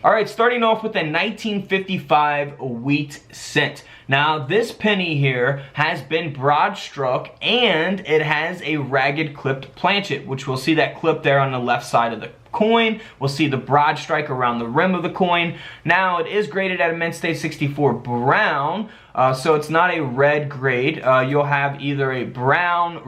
Alright, starting off with a 1955 wheat cent. Now this penny here has been broad struck and it has a ragged clipped planchet, which we'll see that clip there on the left side of the coin. We'll see the broad strike around the rim of the coin. Now it is graded at a Mint State 64 brown, so it's not a red grade. You'll have either a brown,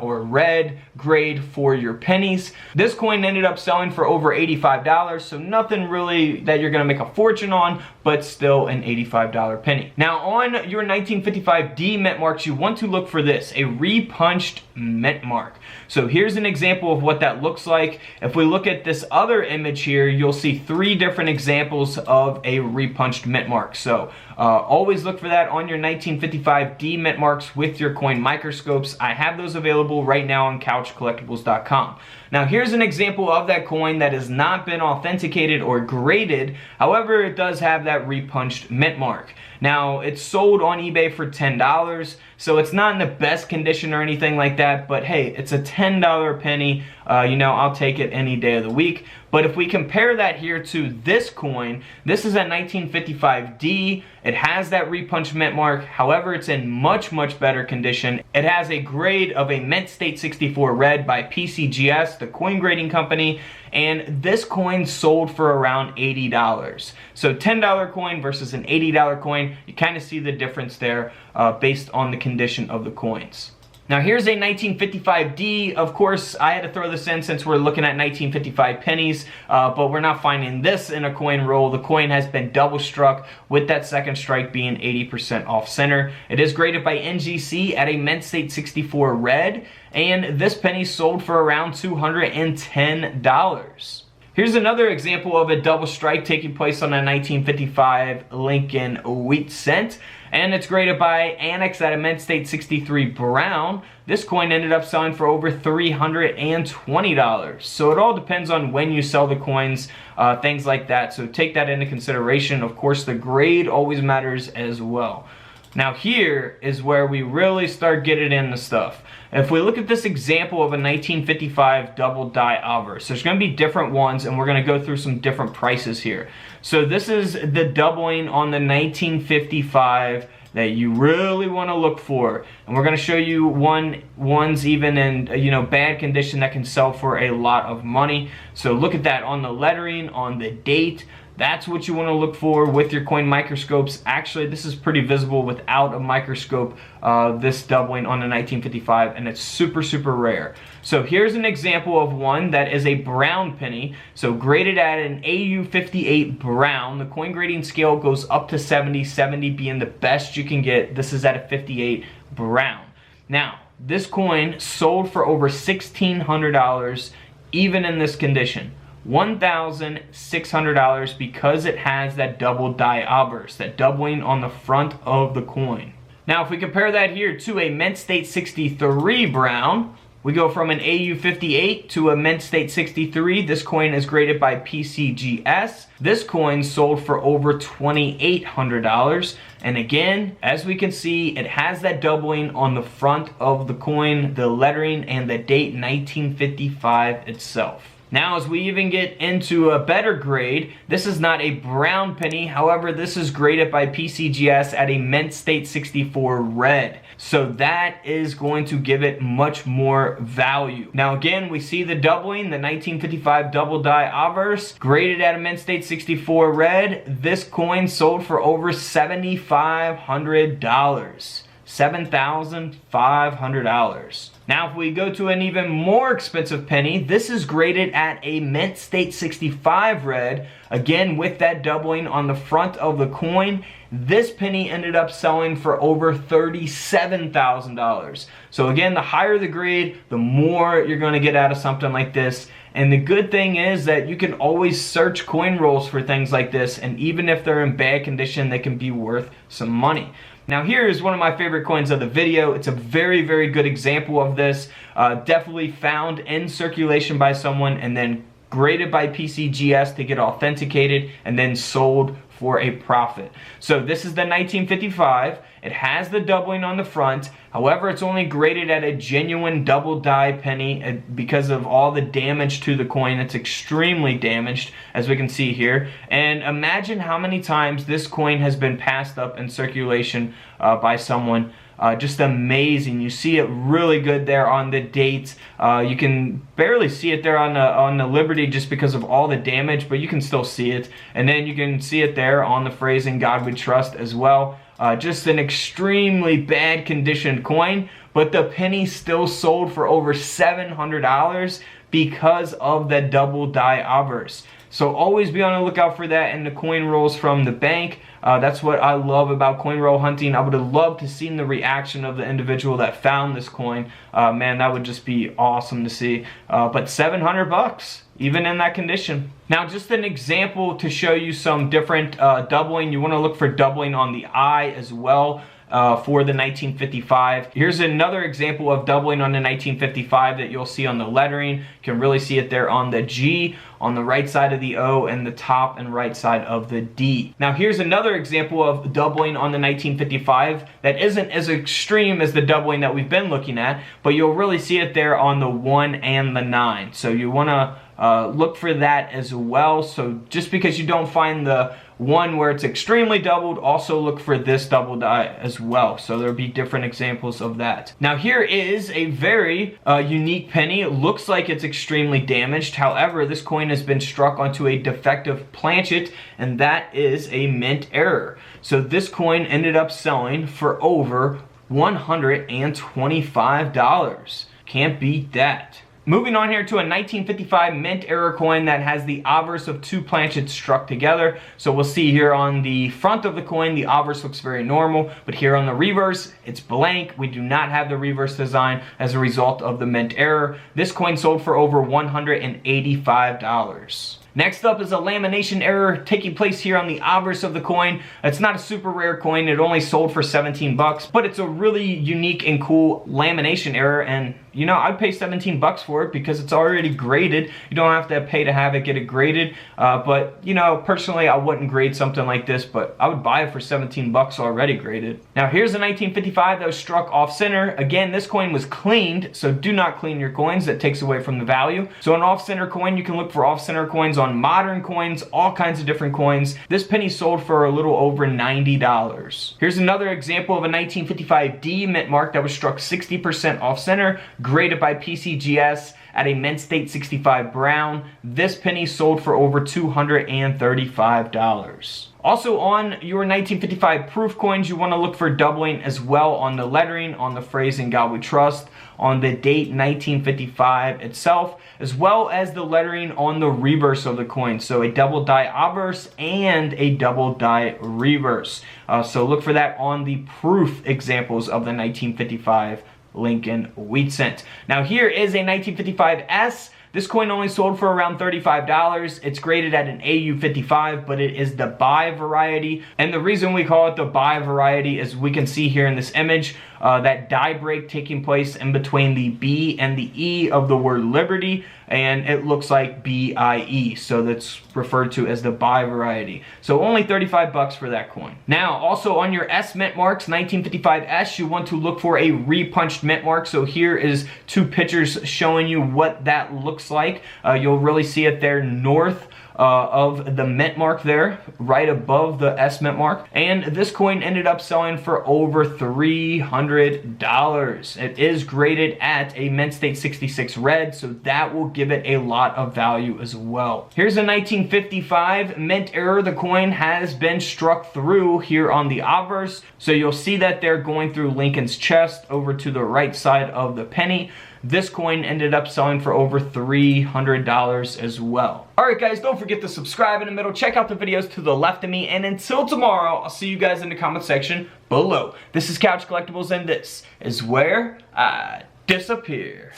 or red grade for your pennies. This coin ended up selling for over $85, so nothing really that you're gonna make a fortune on, but still an $85 penny. Now on your 1955 D mint marks, you want to look for this, a repunched mint mark. So here's an example of what that looks like. If we look at this other image here, you'll see 3 different examples of a repunched mint mark. So always look for that on your 1955 D mint marks with your coin microscopes. I have those available right now on couchcollectibles.com. Now here's an example of that coin that has not been authenticated or graded. However, it does have that repunched mint mark. Now it's sold on eBay for $10, so it's not in the best condition or anything like that, but hey, it's a $10 penny. You know, I'll take it any day of the week. But if we compare that here to this coin, this is a 1955D. It has that repunched mint mark. However, it's in much better condition. It has a grade of a Mint State 64 red by PCGS, the coin grading company, and this coin sold for around $80. So $10 coin versus an $80 coin, you kind of see the difference there based on the condition of the coins. Now here's a 1955D. Of course, I had to throw this in since we're looking at 1955 pennies, but we're not finding this in a coin roll. The coin has been double struck with that second strike being 80% off center. It is graded by NGC at a Mint State 64 red, and this penny sold for around $210. Here's another example of a double strike taking place on a 1955 Lincoln wheat cent, and it's graded by Annex at a Mint State 63 brown. This coin ended up selling for over $320. So it all depends on when you sell the coins, things like that. So take that into consideration. Of course, the grade always matters as well. Now here is where we really start getting into stuff. If we look at this example of a 1955 Double Die Obverse, there's going to be different ones, and we're going to go through some different prices here. So this is the doubling on the 1955 that you really want to look for, and we're going to show you ones even in bad condition that can sell for a lot of money. So look at that on the lettering, on the date. That's what you want to look for with your coin microscopes. Actually, this is pretty visible without a microscope, this doubling on the 1955, and it's super rare. So here's an example of one that is a brown penny, so graded at an AU 58 brown. The coin grading scale goes up to 70, 70 being the best you can get. This is at a 58 brown. Now, this coin sold for over $1,600 even in this condition. $1,600 because it has that Double Die Obverse, that doubling on the front of the coin. Now if we compare that here to a Mint State 63 brown, we go from an AU 58 to a Mint State 63. This coin is graded by PCGS. This coin sold for over $2,800. And again, as we can see, it has that doubling on the front of the coin, the lettering, and the date 1955 itself. Now, as we even get into a better grade, this is not a brown penny. However, this is graded by PCGS at a Mint State 64 red. So that is going to give it much more value. Now, again, we see the doubling, the 1955 Double Die Obverse, graded at a Mint State 64 red. This coin sold for over $7,500. $7,500. Now if we go to an even more expensive penny, this is graded at a Mint State 65 red, again with that doubling on the front of the coin. This penny ended up selling for over $37,000. So again, the higher the grade, the more you're going to get out of something like this. And the good thing is that you can always search coin rolls for things like this, and even if they're in bad condition, they can be worth some money. Now here is one of my favorite coins of the video. It's a very good example of this. Definitely found in circulation by someone and then graded by PCGS to get authenticated, and then sold for a profit. So this is the 1955. It has the doubling on the front. However, it's only graded at a genuine double die penny because of all the damage to the coin. It's extremely damaged, as we can see here. And imagine how many times this coin has been passed up in circulation by someone. Just amazing. You see it really good there on the date. You can barely see it there on the Liberty just because of all the damage, but you can still see it. And then you can see it there on the phrase "In God We Trust" as well. Just an extremely bad conditioned coin, but the penny still sold for over $700 because of the Double Die Obverse. So always be on the lookout for that in the coin rolls from the bank. That's what I love about coin roll hunting. I would have loved to seen the reaction of the individual that found this coin. Man, that would just be awesome to see. But $700, even in that condition. Now, just an example to show you some different doubling. You want to look for doubling on the eye as well. For the 1955. Here's another example of doubling on the 1955 that you'll see on the lettering. You can really see it there on the G, on the right side of the O, and the top and right side of the D. Now here's another example of doubling on the 1955 that isn't as extreme as the doubling that we've been looking at, but you'll really see it there on the 1 and the 9. So you want to look for that as well. So just because you don't find the one where it's extremely doubled, also look for this double die as well. So there'll be different examples of that. Now here is a very unique penny. It looks like it's extremely damaged. However, this coin has been struck onto a defective planchet, and that is a mint error. So this coin ended up selling for over $125. Can't beat that. Moving on here to a 1955 mint error coin that has the obverse of two planchets struck together. So we'll see here on the front of the coin, the obverse looks very normal, but here on the reverse, it's blank. We do not have the reverse design as a result of the mint error. This coin sold for over $185. Next up is a lamination error taking place here on the obverse of the coin. It's not a super rare coin. It only sold for 17 bucks, but it's a really unique and cool lamination error, and you know, I'd pay 17 bucks for it because it's already graded. You don't have to pay to have it get it graded, but you know, personally I wouldn't grade something like this, but I would buy it for 17 bucks already graded. Now here's a 1955 that was struck off center. Again, this coin was cleaned, so do not clean your coins. That takes away from the value. So an off center coin, you can look for off center coins on modern coins, all kinds of different coins. This penny sold for a little over $90. Here's another example of a 1955 D mint mark that was struck 60% off center, graded by PCGS at a mint state 65 brown. This penny sold for over $235. Also on your 1955 proof coins, you want to look for doubling as well on the lettering, on the phrase "In God We Trust," on the date 1955 itself, as well as the lettering on the reverse of the coin. So a double die obverse and a double die reverse. So look for that on the proof examples of the 1955 Lincoln wheat cent. Now here is a 1955 S. This coin only sold for around $35. It's graded at an AU55, but it is the buy variety. And the reason we call it the buy variety is we can see here in this image that die break taking place in between the B and the E of the word Liberty, and it looks like BIE, so that's referred to as the buy variety. So only 35 bucks for that coin. Now also on your S mint marks, 1955 S, you want to look for a repunched mint mark. So here is two pictures showing you what that looks like. You'll really see it there north of the mint mark there, right above the S mint mark. And this coin ended up selling for over $300. It is graded at a mint state 66 red, so that will give it a lot of value as well. Here's a 1955 mint error. The coin has been struck through here on the obverse, so you'll see that they're going through Lincoln's chest over to the right side of the penny. This coin ended up selling for over $300 as well. Alright guys, don't forget to subscribe in the middle, check out the videos to the left of me, and until tomorrow, I'll see you guys in the comment section below. This is Couch Collectibles, and this is where I disappear.